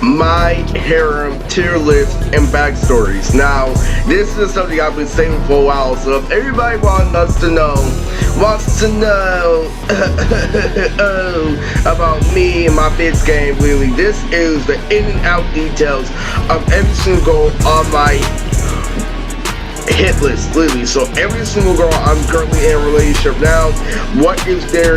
my harem tier list and backstories. Now, this is something I've been saying for a while, so if everybody wants to know about me and my bitch game, really, this is the in and out details of every single goal on my hit list, literally. So every single girl I'm currently in a relationship now, what is their,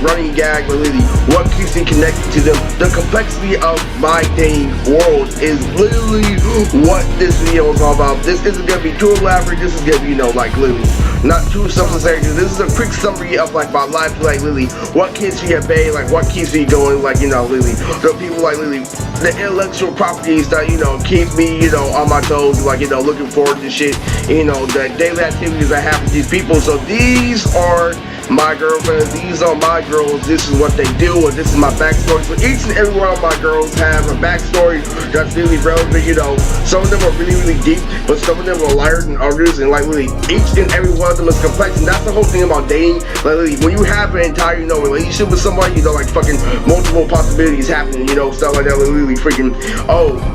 running gag, literally, what keeps me connected to them. The complexity of my dating world is literally what this video is all about. This isn't gonna be too elaborate. This is gonna be, literally, not too self-centered. This is a quick summary of my life, literally, what keeps me at bay, what keeps me going, literally, the people, literally, the intellectual properties that, keep me, on my toes, looking forward to shit, the daily activities I have with these people. So these are my girlfriends, these are my girls, this is what they do, and this is my backstory. So each and every one of my girls have a backstory that's really relevant, some of them are really deep, but some of them are lighter than others, and really each and every one of them is complex. And that's the whole thing about dating, literally, when you have an entire, relationship with somebody, fucking multiple possibilities happening, stuff like that, literally freaking,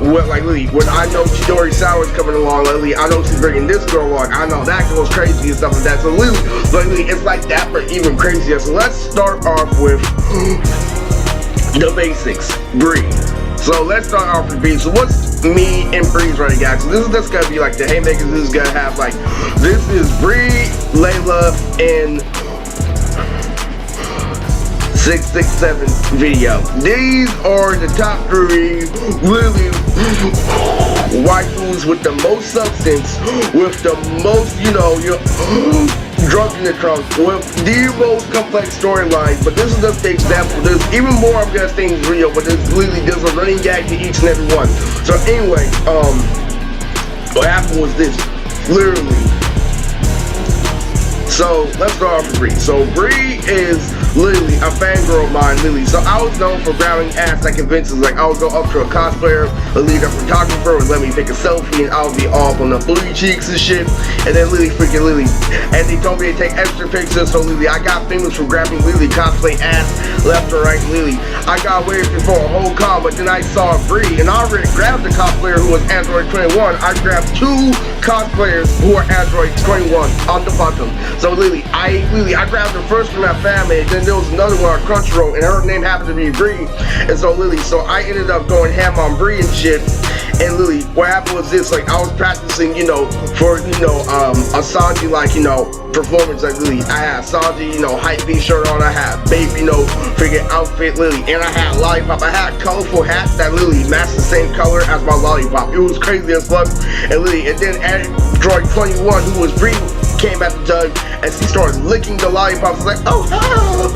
literally, when I know Chidori Sour's coming along, literally, I know she's bringing this girl along, I know that girl's crazy and stuff like that, so literally, it's like that, but even crazier. So let's start off with the basics. Bree. So let's start off with Bree. So what's me and Bree's running gag? So this is just gonna be like the haymakers. This is gonna have this is Bree, Layla, and 667 video. These are the top 3 really waifus with the most substance, with the most, drunk in the trunk, with the most complex storylines. But this is just the example. There's even more I'm gonna say in this video, but there's a running gag to each and every one. So anyway, what happened was this, literally. So let's start off with Bree. So Bree is literally a fangirl of mine, literally. So I was known for grabbing ass at conventions. I would go up to a cosplayer, a leader photographer would let me take a selfie, and I would be all up on the booty cheeks and shit. And then and they told me to take extra pictures. So literally, I got famous for grabbing cosplay ass left or right. Literally, I got away with it for a whole con, but then I saw Bree, and I already grabbed the cosplayer who was Android 21. I grabbed 2 cosplayers who are Android 21 on the bottom. So literally, I grabbed the first from that family, and then there was another one on Crunchyroll, and her name happened to be Bree. And so literally, so I ended up going ham on Bree and shit. And literally, what happened was this, I was practicing, for, a Sanji, performance, literally, I had Sanji, hype beat shirt on, I had babe, freaking outfit, literally, and I had lollipop, I had colorful hats that literally matched the same color as my lollipop. It was crazy as fuck. And literally, and then Android 21, who was Bree, came at the judge, and she started licking the lollipops. Like, oh no!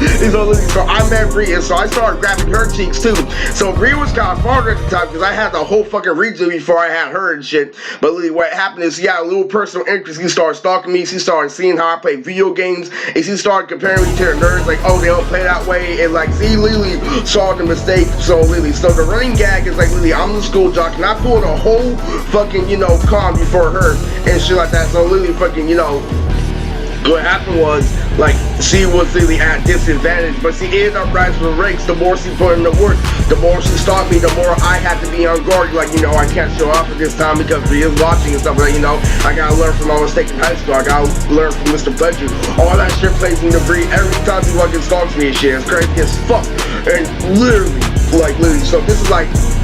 So I met Bree, and so I started grabbing her cheeks too. So Bree was kind of farther at the time because I had the whole fucking region before I had her and shit. But literally, what happened is she had a little personal interest. She started stalking me. She started seeing how I play video games, and she started comparing me to her nerds. Like, oh, they don't play that way, and she literally saw the mistake. So literally, so the running gag is literally, I'm the school jock, and I pulled a whole fucking con before her and shit like that. So literally, fucking what happened was, she was really at disadvantage, but she ended up rising the ranks. The more she put in the work, the more she stalked me, the more I had to be on guard. I can't show off at this time because he is watching and stuff. I gotta learn from my mistake in high school. I gotta learn from Mr. Pledger. All that shit plays in the Bree every time she fucking stalks me and shit. It's crazy as fuck. And literally, so this is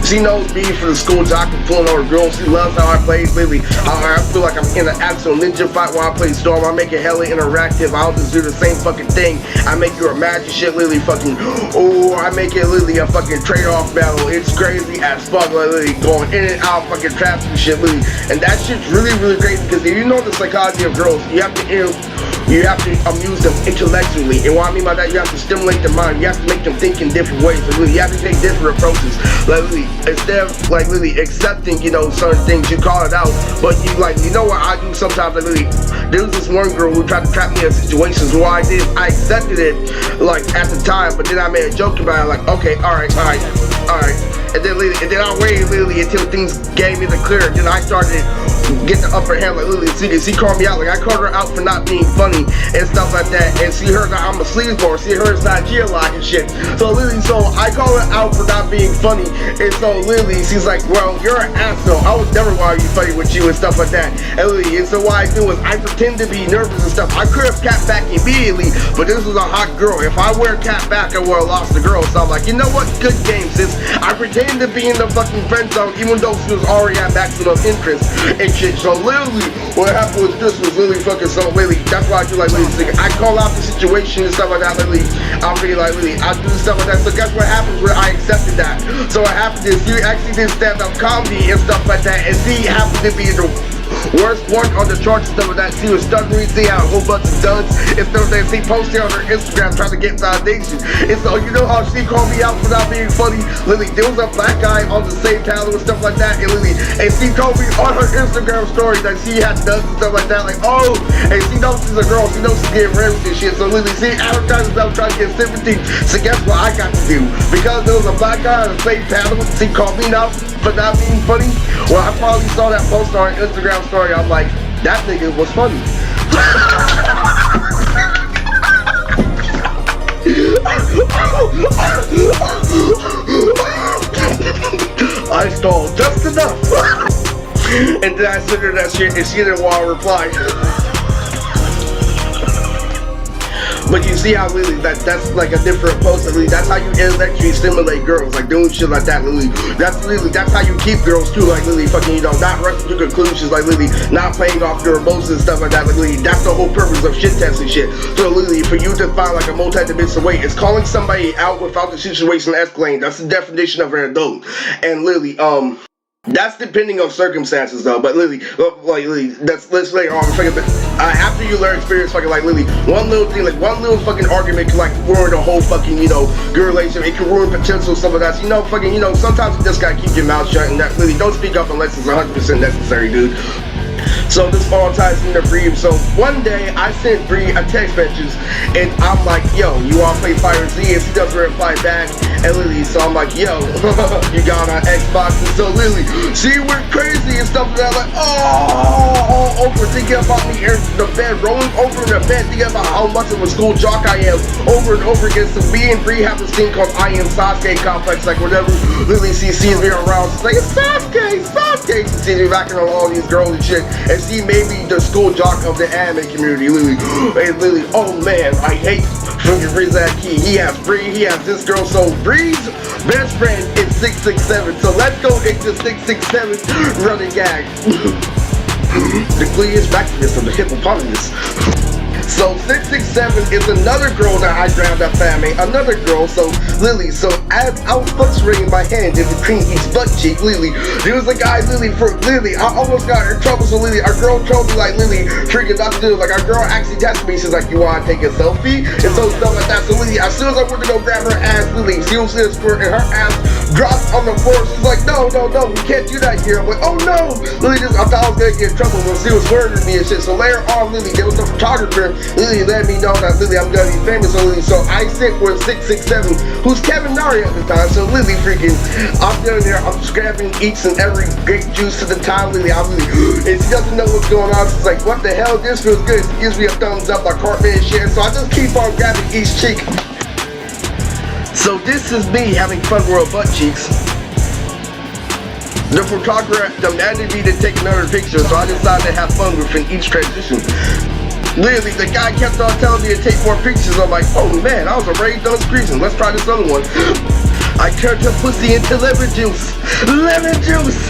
she knows me for the school jock and pulling over girls. She loves how I play, literally. I feel like I'm in an actual ninja fight when I play Storm. I make it hella interactive. I'll just do the same fucking thing. I make you imagine shit, literally fucking, I make it literally a fucking trade-off battle. It's crazy as fuck, literally going in and out fucking traps and shit, literally. And that shit's really crazy because if you know the psychology of girls, you have to amuse them intellectually. And what I mean by that, you have to stimulate their mind. You have to make them think in different ways. You have to take different approaches. Instead of literally accepting, certain things, you call it out. But you know what I do sometimes? There was this one girl who tried to trap me in situations where I accepted it, at the time, but then I made a joke about it, okay, alright. alright. And then I waited literally until things gave me the clear. Then I started get the upper hand, like literally she called me out, like I called her out for not being funny and stuff like that, and see her that I'm a sleazeball, see her it's not geolock and shit. So literally, so I call her out for not being funny, and so literally she's like, well, you're an asshole, I would never want to be funny with you and stuff like that. And literally, and so what I do is I pretend to be nervous and stuff. I could have capped back immediately, but this was a hot girl. If I wear cap back, I would have lost the girl. So I'm like, you know what, good game, sis. I pretended to be in the fucking friend zone even though she was already at maximum interest and shit. So literally, what happened with this was literally fucking so literally, that's why I do like literally, I call out the situation and stuff like that. Literally, I'll be like literally, I do stuff like that. So guess what happens when I accepted that? So what happened is she actually did stand-up comedy and stuff like that, and she happened to be the worst one on the charts and stuff like that. She was stuttering, she had a whole bunch of duds and stuff like that. She posted on her Instagram trying to get validation. And so you know how she called me out for not being funny? Lily, there was a black guy on the same channel and stuff like that, and Lily, and she told me on her Instagram story that she had duds and stuff like that, like, oh, and she knows she's a girl, she knows she's getting raped and shit. So Lily, she advertised herself trying to get sympathy. So guess what I got to do? Because there was a black guy on the same channel, she called me out for not being funny. Well, I probably saw that post on her Instagram story. I'm like, that nigga was funny. I stalled just enough. And then I sent her that shit and she didn't want to reply. But you see how Lily, that's like a different post. Lily, that's how you intellectually stimulate girls, like doing shit like that. Lily, that's how you keep girls too. Like Lily, fucking, you know, not rushing to conclusions. Like Lily, not playing off your emotions and stuff like that. Like Lily, that's the whole purpose of shit testing shit. So Lily, for you to find like a multi-dimensional way, it's calling somebody out without the situation escalating. That's the definition of an adult. And Lily, that's depending on circumstances though, but Lily, like Lily, let's later on. After you learn experience, fucking like Lily, one little thing, like one little fucking argument can like ruin the whole fucking, you know, good relationship. It can ruin potential stuff like that. So, you know, fucking, you know, sometimes you just gotta keep your mouth shut and that Lily, don't speak up unless it's 100% necessary, dude. So this all ties into Bree. So one day I sent Bree a text message and I'm like, yo, you wanna play Fire Z? And she doesn't reply back. And Lily, so I'm like, yo, you got on Xbox. And so Lily, she went crazy and stuff like that, like, oh, over thinking about me in the bed, rolling over in the bed, thinking about how much of a school jock I am over and over again. So me and Bree have this thing called I Am Sasuke complex. Like whenever Lily sees me around, she's like, Sasuke. She sees me backing on all these girls and shit. And she may be the school jock of the anime community, Lily. And Lily, oh man, I hate fucking Bree's that key. He has Bree, he has this girl. So Bree's best friend is 667. So let's go into 667 running gag. The clearest bacteria of the hippopotamus. So 667 is another girl that I grabbed up anime, another girl. So Lily, so as I was fluctuating my hand in between each butt cheek, Lily, there was a guy, Lily, I almost got in trouble. So Lily, our girl told me like, Lily, freaking not to do, like our girl actually texted me, she's like, you wanna take a selfie? And so stuff like that. So Lily, as soon as I went to go grab her ass, Lily, she was in a squirt and her ass dropped on the floor. She's like, no, we can't do that here. I'm like, oh no, Lily, I thought I was gonna get in trouble when she was flirting with me and shit. So later on, Lily, there was a photographer. Lily let me know that Lily, I'm gonna be famous. So Lily, so I sit with 667, who's Kevin Nari at the time. So Lily, freaking, I'm down there, I'm just grabbing each and every grape juice at the time. Lily, and she doesn't know what's going on. She's like, what the hell? This feels good. She gives me a thumbs up like Cartman and shit. So I just keep on grabbing each cheek. So this is me having fun with her butt cheeks. The photographer demanded me to take another picture, so I decided to have fun within each transition. Literally, the guy kept on telling me to take more pictures. I'm like, oh man, I was already done squeezing. Let's try this other one. I turned her pussy into lemon juice. Lemon juice!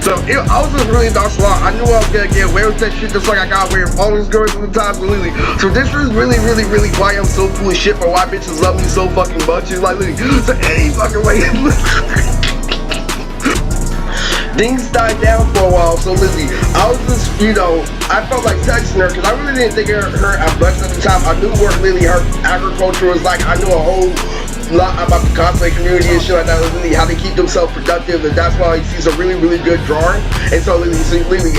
So I was just really nonchalant. I knew I was gonna get away with that shit just like I got away with all those girls at the time. So Lily, so this is really why I'm so full of shit, or why bitches love me so fucking much. It's like, Lily, so any fucking way. Things died down for a while, so Lizzie, I was just, you know, I felt like texting her because I really didn't think of her as much at the time. I knew where Lily, her agriculture was like. I knew a whole lot about the cosplay community and shit like that. Lily, how they keep themselves productive, and that's why she's a really good drawer. And so Lily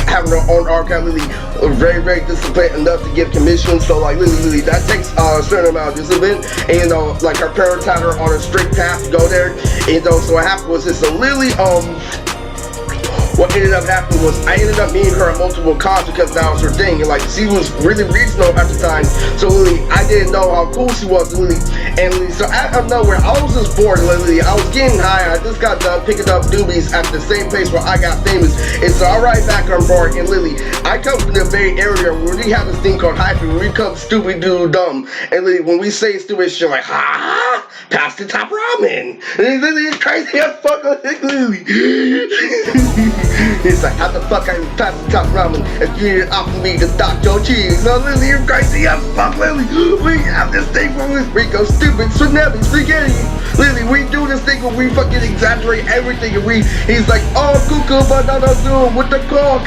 having her own archive, Lily very disciplined enough to give commissions. So like Lily, that takes a certain amount of discipline. And you know, like her parents had her on a strict path to go there. You know, so what happened was this. So Lily, what ended up happening was I ended up meeting her at multiple cons because that was her thing, and like she was really reasonable at the time. So Lily, I didn't know how cool she was, Lily. And Lily, so out of nowhere, I was just bored, Lily. I was getting high. I just got done picking up doobies at the same place where I got famous. And so I ride back on board, and Lily, I come from the Bay Area where we have this thing called hyphen, where we come stupid doo dumb. And Lily, when we say stupid shit like ha, pass the top ramen. And Lily, it's crazy as fuck, Lily. It's like, how the fuck I pass the top ramen if you didn't offer me the nacho cheese? So Lily, you're crazy as fuck, Lily. We have this thing where we go stupid spaghetti. Lily, we do this thing where we fucking exaggerate everything, and he's like, oh, cuckoo, banana zoom with the cock.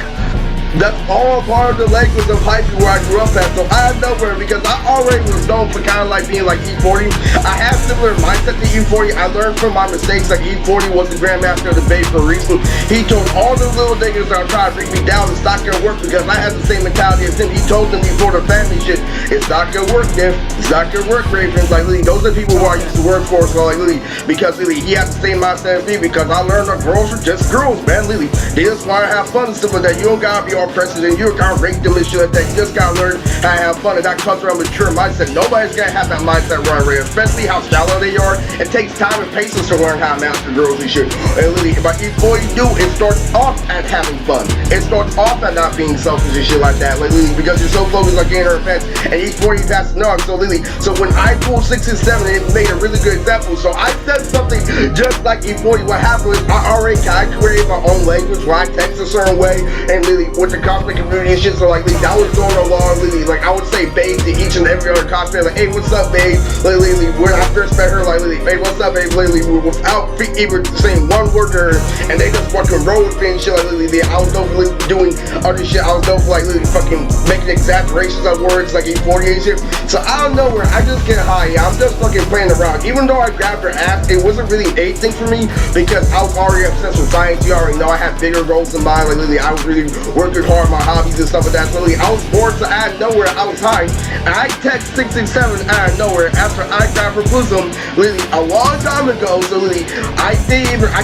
That's all part of the language of high school where I grew up at. So out of nowhere, because I already was known for kind of like being like E40, I have similar mindset to E40. I learned from my mistakes. Like E40 was the grandmaster of the Bay for a reason. He told all the little niggas that are trying to bring me down, it's not gonna work, because I had the same mentality as him. He told them before the family shit, it's not gonna work, Diff. It's not gonna work, Ravens. Like Lily, those are the people who I used to work for. So like Lily, because Lily, he has the same mindset as me, because I learned that girls are just girls, man. Lily, they just wanna have fun and stuff like that. You don't gotta be all president. You don't gotta rate them and shit like that. You just gotta learn how to have fun, and that comes from a mature mindset. Nobody's gonna have that mindset right away, especially how shallow they are. It takes time and patience to learn how to master girls and shit. And Lily, but before you do, it starts off at having fun. It starts off at not being selfish and shit like that. Like Lily, because you're so focused on getting her offense, and each 40 passes no. So Lily, so when I pulled 6 and 7, it made a really good example. So I said something just like E40. What happened was I already kind of created my own language where I text a certain way, and Lily, with the cosplay community and shit, so like Lily, that was going along, Lily, like I would say babe to each and every other cosplayer, like, hey, what's up, babe? Like Lily, when I first met her, like Lily, hey, what's up, babe? Lily, without even saying one word to her, and they just fucking roll with me and shit, like Lily, I was over doing other shit. I was over like Lily fucking making exaggerations of words like E48 shit. So I don't know where I just get high. I'm just fucking playing around. Even though I grabbed her ass, it wasn't really anything for me, because I was already obsessed with science. You already know I had bigger goals in mind. Like Lily, I was really working hard on my hobbies and stuff like that. So Lily, I was bored, so out of nowhere I was high, and I text 6 and 7 out of nowhere after I grabbed her bosom, Lily, a long time ago. So Lily, I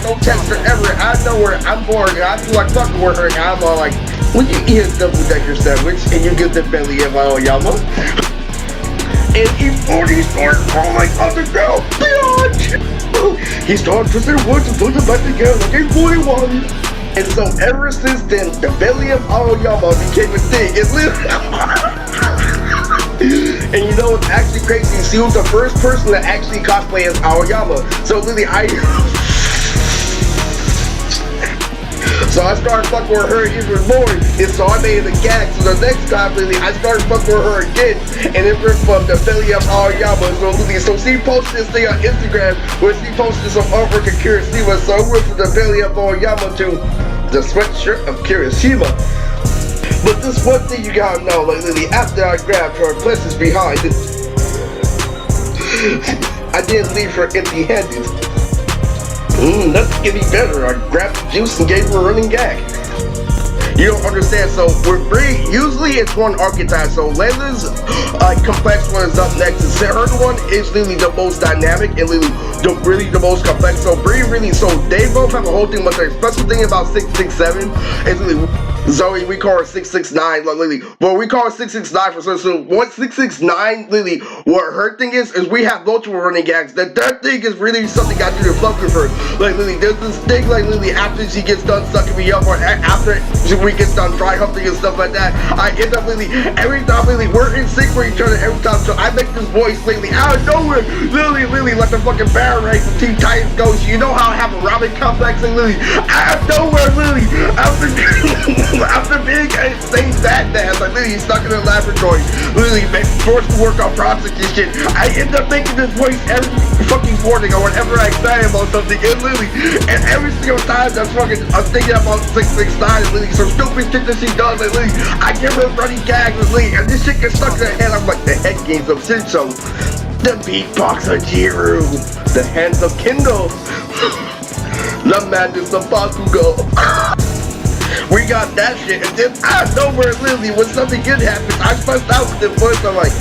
don't text her ever. Out of nowhere, I'm bored, and I feel like fucking with her, and I'm all like, when you eat a double-decker sandwich and you get the belly of Aoyama, and E40 started crawling on the ground, bitch! He started twisting words and putting them back together like E41. And so ever since then, the belly of Aoyama became a thing. It's literally and you know what's actually crazy? She was the first person to actually cosplay as Aoyama. So Lily, so I started fucking with her even more, and so I made a gag. So the next time, Lily, I started fucking with her again, and it went from the belly of Aoyama. So Lily, so she posted this thing on Instagram where she posted some artwork of Kirishima. So it went from the belly of Aoyama to the sweatshirt of Kirishima. But this one thing you gotta know, like Lily, after I grabbed her places behind, I didn't leave her empty-handed. Nothing can be better. I grabbed the juice and gave her a running gag. You don't understand. So with Bree, usually it's one archetype. So Layla's complex one is up next. And her one is really the most dynamic and really the most complex. So Bree really, so they both have a whole thing, but the special thing about 667 is really Zoe, we call her 669, like Lily. Well, we call her 669 for so what 669, Lily, what her thing is we have multiple running gags. That thing is really something I do to fuck with her. Like Lily, there's this thing like Lily, after she gets done sucking me up, or after we get done dry humping and stuff like that, I end up Lily, every time Lily, we're in sync for each other every time. So I make this voice lately out of nowhere, Lily, like the fucking Baron Ray from Teen Titans goes. You know how I have a Robin complex and Lily, out of nowhere, Lily, after being saying that dance, like Lily stuck in the laboratory, Lily forced to work on projects and shit, I end up making this voice every fucking morning or whenever I excited about something, and Lily, and every single time I'm thinking about 669 and Lily, some stupid shit that she does, like Lily, I give her running gags with Lily, and this shit gets stuck in her head. I'm like, the head games of Shinso, the beatbox of Jiru, the hands of Kindle, the madness of Bakugo. We got that shit, and then out of nowhere, Lily, when something good happens, I bust out with the voice. I'm like,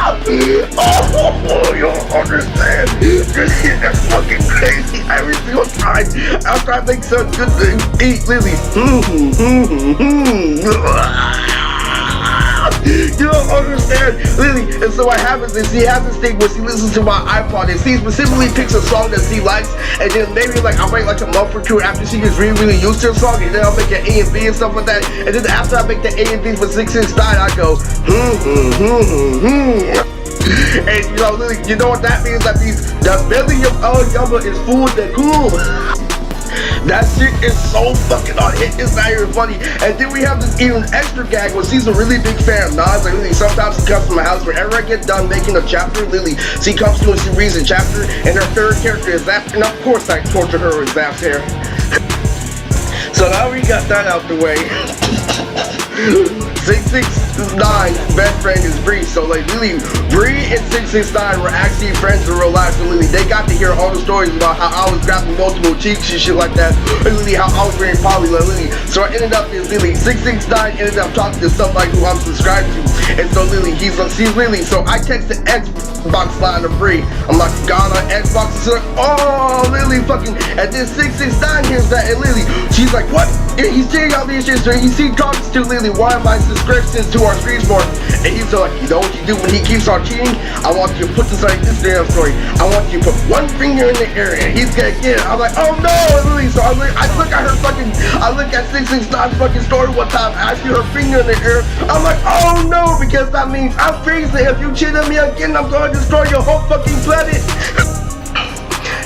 Oh, you don't understand. This shit is fucking crazy. Every single time after I make some good things, eat Lily. You don't understand, Lily. And so what happens is he has this thing where he listens to my iPod and he specifically picks a song that he likes, and then maybe like I'll wait like a month or two after she gets really used to a song, and then I'll make an A and B and stuff like that. And then after I make the A and B for 6 inch style, I go and you know, Lily, you know what that means? That means the belly of El Yumba is full of the cool. That shit is so fucking on hit. It's not even funny. And then we have this even extra gag where she's a really big fan of Nas. Like Lily, sometimes she comes to my house whenever I get done making a chapter. Lily, she comes to and she reads a chapter, and her third character is Zap. And of course I torture her with Zap's hair. So now we got that out the way. 669 best friend is Bree. So like Lily, Bree and 669 were actually friends in real life. So Lily, they got to hear all the stories about how I was grabbing multiple cheeks and shit like that. And Lily, how I was wearing poly like Lily. So I ended up is Lily, 669 ended up talking to somebody who I'm subscribed to. And so Lily, she's Lily. So I texted Xbox line to Bree. I'm like, God on Xbox. She's like, oh Lily fucking. And then 669 hears that, and Lily, she's like, what? He's saying all these shit, so you see talks to Lily, why am I subscriptions to our streams for? And he's like, you know what you do when he keeps on cheating? I want you to put this on Instagram story. I want you to put one finger in the air and he's gonna get it. I'm like, oh no, Lily. So I look at her fucking, I look at 669's fucking story one time, I see her finger in the air. I'm like, oh no, because that means I'm crazy. If you cheat on me again, I'm gonna destroy your whole fucking planet.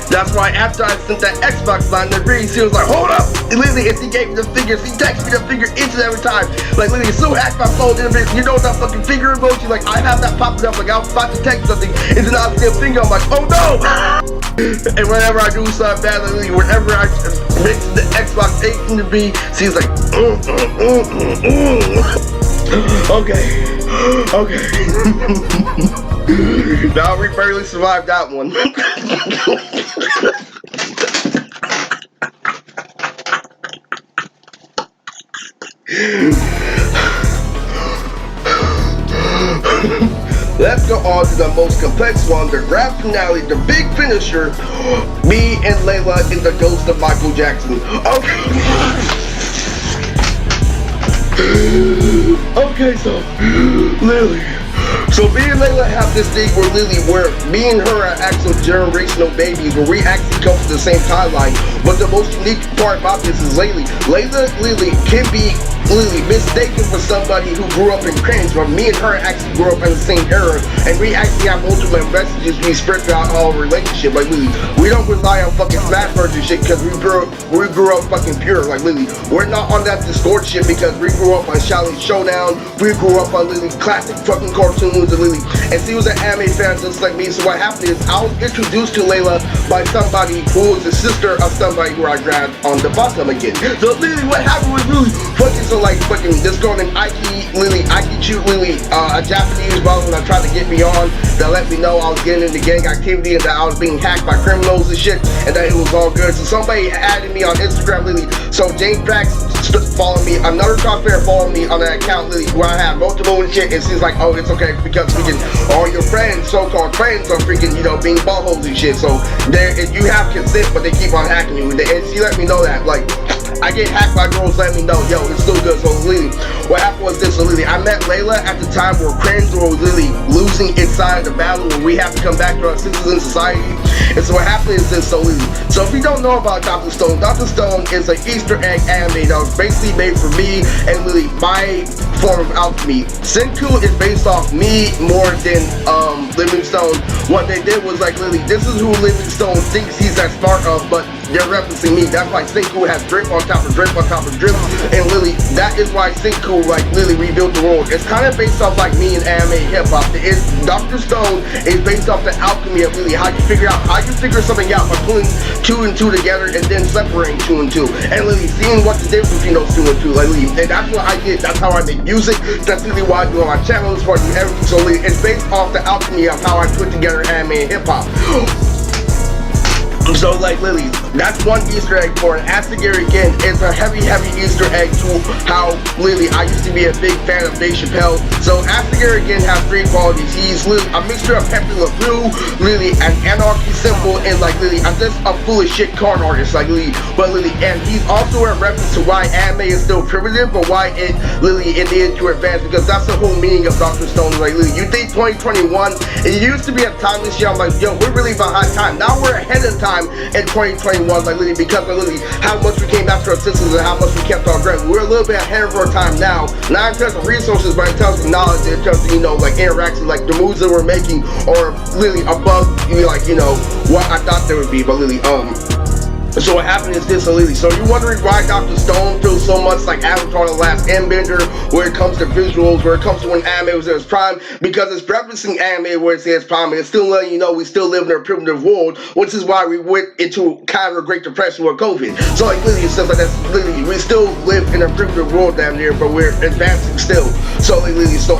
That's why after I sent that Xbox line to Bree, she was like, hold up! Lily, and she gave me the fingers, she texted me the finger each and every time. Like, Lily, so hacked my phone, and you know that fucking finger emoji? Like, I have that popping up, like, I was about to text something, and then I see a finger, I'm like, oh no! And whenever I do something bad, like, Lily, whenever I mix the Xbox 8 into B, she's like, okay. Now we barely survived that one. Let's go on to the most complex one, the grand finale, the big finisher. Me and Layla in the ghost of Michael Jackson. Okay, so Lily. So me and Layla have this thing where me and her are actual generational babies where we actually come from the same timeline. But the most unique part about this is Lily can be mistaken for somebody who grew up in cringe, but me and her actually grew up in the same era, and we actually have multiple messages we spread throughout our relationship. Like Lily, we don't rely on fucking smash words and shit because we grew up fucking pure. Like Lily, we're not on that distort shit because we grew up on Shalley Showdown, we grew up on Lily classic fucking cartoons and Lily, and she was an anime fan just like me. So what happened is I was introduced to Layla by somebody who was the sister of somebody who I grabbed on the bottom again. So Lily, what happened was Lily fucking this girl named Ike Chu Lily, a Japanese brother that tried to get me on, that let me know I was getting into gang activity and that I was being hacked by criminals and shit, and that it was all good. So somebody added me on Instagram, Lily. So James Brax followed me, another top player followed me on that account, Lily, where I have multiple and shit, and she's like, oh, it's okay because freaking all your friends, so-called friends, are freaking, you know, being buttholes and shit. So you have consent, but they keep on hacking you, and she let me know that, like, I get hacked by girls letting me know, yo, it's still good. So Lily, what happened was this. So Lily, I met Layla at the time where cringe was Lily losing inside the battle where we have to come back to our senses in society. And so what happened is this, so Lily. So if you don't know about Dr. Stone is an Easter egg anime that was basically made for me and Lily, my form of alchemy. Senku is based off me more than Livingstone. What they did was like, Lily, this is who Livingstone thinks he's that smart of, but they're referencing me. That's why Senku has drip on top of drip on top of drip. And Lily, that is why Senku, like, Lily rebuilt the world. It's kind of based off like me and anime hip-hop. Dr. Stone is based off the alchemy of Lily, how you figure something out by pulling 2 and 2 together and then separating 2 and 2. And Lily, seeing what the difference between those 2 and 2. Like Lily, and that's what I did. That's how I make music. That's really why I do on my channels, for everything. So Lily, it's based off the alchemy of how I put together anime and hip-hop. So like Lily, that's one Easter egg for it. Astigary again is a heavy Easter egg to how Lily, I used to be a big fan of Dave Chappelle. So Astigary again has three qualities. He's Lily, a mixture of Pepe Le Pew, Lily, an anarchy symbol, and like Lily, I'm just a full of shit con artist like Lily. But Lily, and he's also a reference to why anime is still primitive, but why it Lily it needed to advance, because that's the whole meaning of Dr. Stone. Like Lily, you think 2021, it used to be a timeless year. I'm like, yo, we're really behind time. Now we're ahead of time in 2021, like literally, because of literally how much we came back to our systems and how much we kept our grip. We're a little bit ahead of our time now, not in terms of resources, but in terms of knowledge, in terms of, you know, like interactions, like the moves that we're making, or literally above, like, you know, what I thought they would be. But literally, so what happened is this, Lily. So you're wondering why Dr. Stone feels so much like Avatar: The Last Airbender where it comes to visuals, where it comes to when anime was in its prime, because it's referencing anime where it's in its prime, and it's still letting you know we still live in a primitive world, which is why we went into kind of a Great Depression with COVID. So like literally, it's stuff like that's literally, we still live in a primitive world down there, but we're advancing still. So like literally, so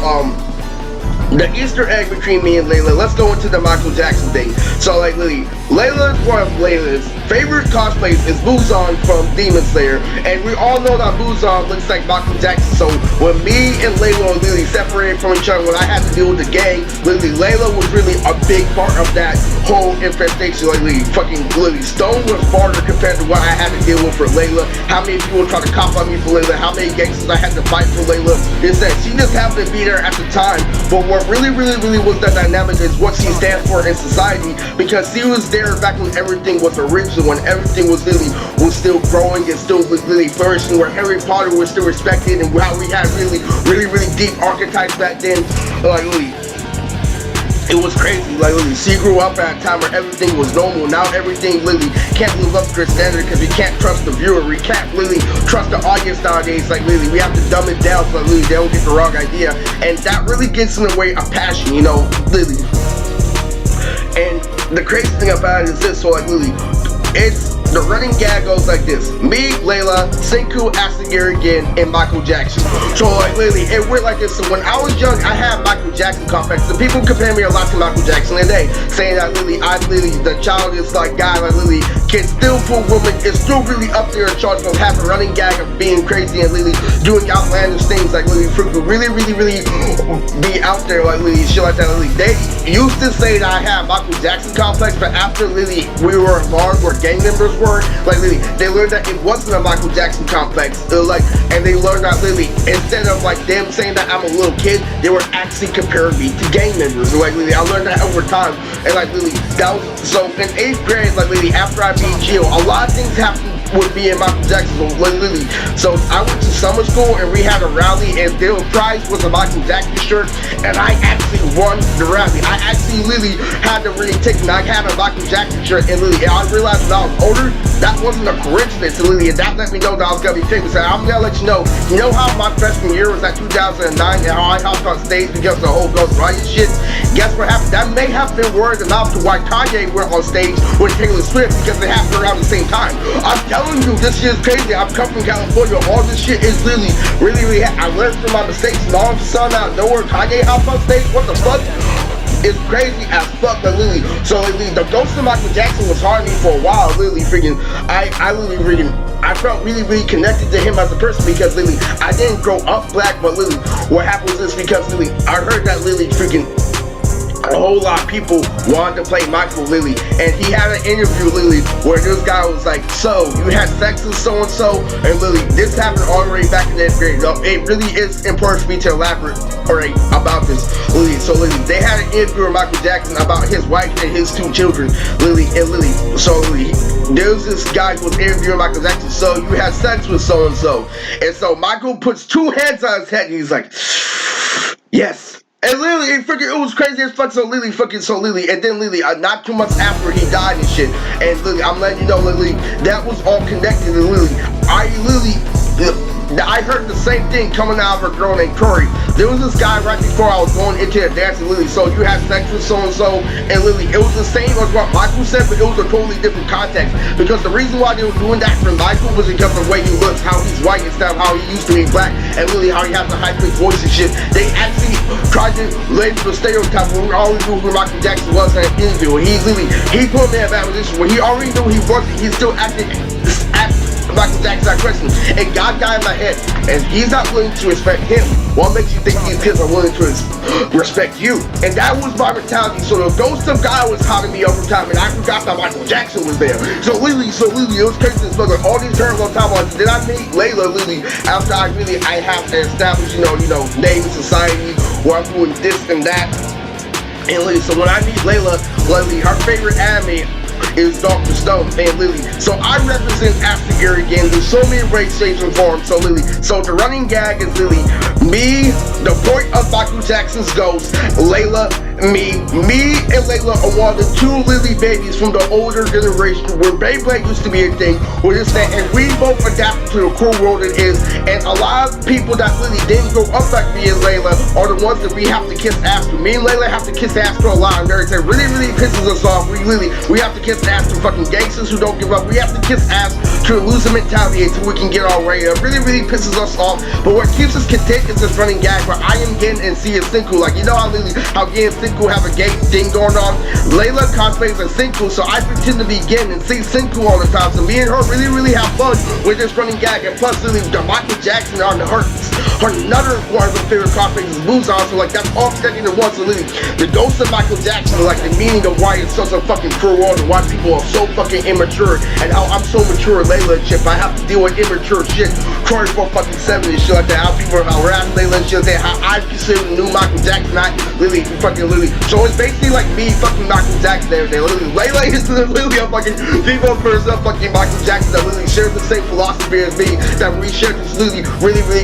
the Easter egg between me and Layla, let's go into the Michael Jackson thing. So like literally, Layla's one of Layla's favorite cosplays is Muzan from Demon Slayer, and we all know that Muzan looks like Michael Jackson. So when me and Layla were literally separated from each other, when I had to deal with the gang, literally Layla was really a big part of that whole infestation. Like literally, fucking literally, Stone was farther compared to what I had to deal with for Layla. How many people tried to cop on me for Layla? How many gangsters I had to fight for Layla? Is that she just happened to be there at the time, but what really was that dynamic is what she stands for in society, because she was there back when everything was original, when everything was really was still growing and still really flourishing, where Harry Potter was still respected, and how we had really deep archetypes back then. Like really, it was crazy. Like literally, she grew up at a time where everything was normal. Now everything literally can't live up to her standard, because we can't trust the viewer. We can't really trust the audience nowadays. Like literally, we have to dumb it down so literally they don't get the wrong idea, and that really gets in the way of passion, you know, literally. And the crazy thing about it is this. So like literally, it's the running gag goes like this: me, Layla, Senku, Astigary again, and Michael Jackson. So like literally, it went like this. So when I was young, I had Michael Jackson complex. The people compare me a lot to Michael Jackson today, saying that literally, I literally, the childish like guy, like literally can still pull women, is still really up there in charge of having a running gag of being crazy and literally doing outlandish things, like literally really be out there, like literally shit like that. Literally, they used to say that I had Michael Jackson complex, but after literally we were alarmed where gang members were, like literally, they learned that it wasn't a Michael Jackson complex. And they learned that literally, instead of like them saying that I'm a little kid, they were actually comparing me to gang members. Like literally, I learned that over time, and like literally, that was so in 8th grade. Like literally, after I beat Gio, a lot of things happened with me and Michael Jackson. Like literally, so I went to summer school and we had a rally, and their prize was a Michael Jackson shirt, and I actually won the rally. I actually literally had to really take, and I had a Michael Jackson shirt, and literally, I realized when I was older, that wasn't a coincidence, literally, and that let me know that I was gonna be famous. And I'm gonna let you know how my freshman year was at 2009, and how I hopped on stage because of the whole Ghost Riot shit. Guess what happened? That may have been word of mouth to why Kanye went on stage with Taylor Swift, because they happened around the same time. I'm telling you, this shit is crazy. I've come from California. All this shit is really, I learned from my mistakes, and all of a sudden out of nowhere, Kanye hopped on stage. What the fuck? It's crazy as fuck, but literally, so literally, the ghost of Michael Jackson was hard on me for a while. Literally, freaking, I felt really connected to him as a person, because literally, I didn't grow up black, but literally, what happened was this, because literally, I heard that literally, freaking, a whole lot of people wanted to play Michael Lily, and he had an interview Lily where this guy was like, so you had sex with so and so, and Lily, this happened already back in 8th grade. So it really is important for me to elaborate about this, Lily. So Lily, they had an interview with Michael Jackson about his wife and his 2 children, Lily and Lily. So Lily, there's this guy who was interviewing Michael Jackson. So you had sex with so and so, and so Michael puts 2 hands on his head and he's like, yes. And literally, it was crazy as fuck. So Lily, and then Lily, not too much after he died and shit. And Lily, I'm letting you know, Lily, that was all connected to Lily. I heard the same thing coming out of a girl named Tori. there was this guy right before I was going into the dance with Lily. So you had sex with so-and-so and Lily. It was the same as what Michael said, but it was a totally different context. Because the reason why they were doing that for Michael was because of the way he looks, how he's white instead of how he used to be black, and Lily, how he has a high-pitched voice and shit. They actually tried to label the stereotype when we already knew who Michael Jackson was in an interview. He put me in a bad position where he already knew he wasn't. He still acted Michael Jackson question, and God got in my head, and he's not willing to respect him. What makes you think these kids are willing to respect you? And that was my mentality. So the ghost of God was holding me over time, and I forgot that Michael Jackson was there. So Lily, it was crazy. Like all these terms on top of it. Did I meet Layla Lily after I have to establish, name society where I'm doing this and that. And Lily, so when I meet Layla, her favorite anime is Dr. Stone and Lily. So I represent Astigary again. There's so many ways, shapes, and forms. So Lily. So the running gag is Lily. Me, the point of Michael Jackson's ghost, Layla, me and Layla are one of the two Lily babies from the older generation where Beyblade used to be a thing. We're just saying, and we both adapted to the cruel world it is. And a lot of people that Lily didn't grow up like me and Layla are the ones that we have to kiss ass to. Me and Layla have to kiss ass to a lot, and it really pisses us off. We have to kiss ass to fucking gangsters who don't give up. We have to kiss ass to lose the mentality until we can get our way. It really pisses us off. But what keeps us content is this running gag where I am Gin and C is Senku. Like, you know how Gin and Senku have a gay thing going on? Layla cosplays as Senku, so I pretend to be Gin and see Senku all the time. So me and her really have fun with this running gag. And plus, Lily, the Michael Jackson on her another one of her favorite cosplays is Busan. So like that's all connected in one. So Lily, the ghost of Michael Jackson, like the meaning of why it's such a fucking cruel world and why people are so fucking immature, and how I'm so mature, Layla and shit. I have to deal with immature shit, crying for fucking 7 and shit like that. How people are harassing Layla and shit like that. How I consider the new Michael Jackson, not Lily, fucking Lily. So it's basically like me fucking Michael Jackson every day. Lily, Layla is literally a fucking female person, fucking Michael Jackson that Lily shares the same philosophy as me. That we share this really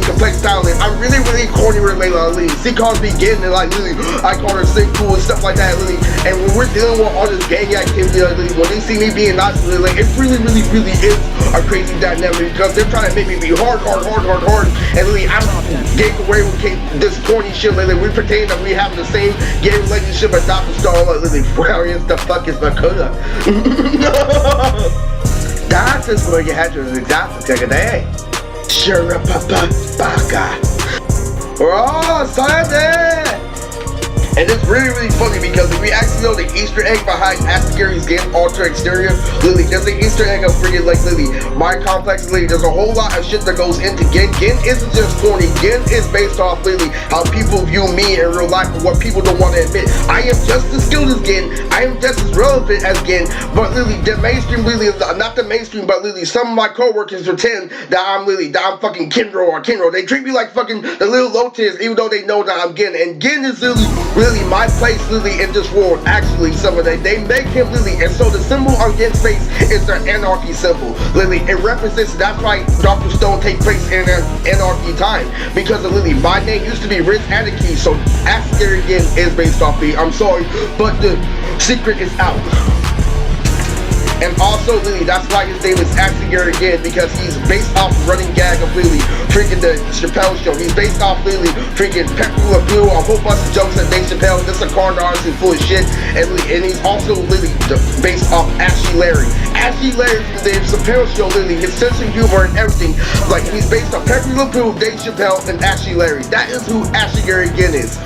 complex style. And I'm really corny with Layla and Lily. She calls me Gin and like Lily, I call her Senku and stuff like that, Lily. And when we're dealing with all this gang activity, like Lily, when they see me being nice, Lily, like it really is a crazy dynamic because they're trying to make me be hard. And Lily, I'm getting away with this corny shit, Lily. We pretend that we have the same gay relationship as Dr. Stone, like Lily. Where is the fuck is my coda? That is where you had to exactly take a day. Sure, papa, baka. Oh, Sunday! And it's really funny because if we actually know the Easter egg behind Astigary's Gin alter exterior, Lily, there's an Easter egg of freaking like Lily. My complex Lily, there's a whole lot of shit that goes into Gin. Gin isn't just corny. Gin is based off Lily, how people view me in real life and what people don't want to admit. I am just as skilled as Gin. I am just as relevant as Gin. But Lily, the mainstream Lily, not the mainstream, but Lily, some of my coworkers pretend that I'm Lily, that I'm fucking Kinro or Kinro. They treat me like fucking the little Lotus, even though they know that I'm Gin. And Gin is really my place, Lily, in this world. Actually, some of they make him Lily, and so the symbol on Gin's face is the anarchy symbol, Lily. It represents, that's why Dr. Stone takes place in an anarchy time, because of Lily. My name used to be Riz Anarchy, so Astigary Gin is based off me. I'm sorry, but the secret is out. And also Lily, that's why his name is Astigary again, because he's based off running gag of Lily, freaking the Chappelle show. He's based off Lily, freaking Pepperula Blue, a whole bunch of jokes at Dave Chappelle. This is a card artist and full of shit. And he's also Lily, based off Ashy Larry. Ashy Larry from the Chappelle show, Lily, his sense of humor and everything. Like he's based on Pepperula Blue, Dave Chappelle, and Ashy Larry. That is who Astigary again is.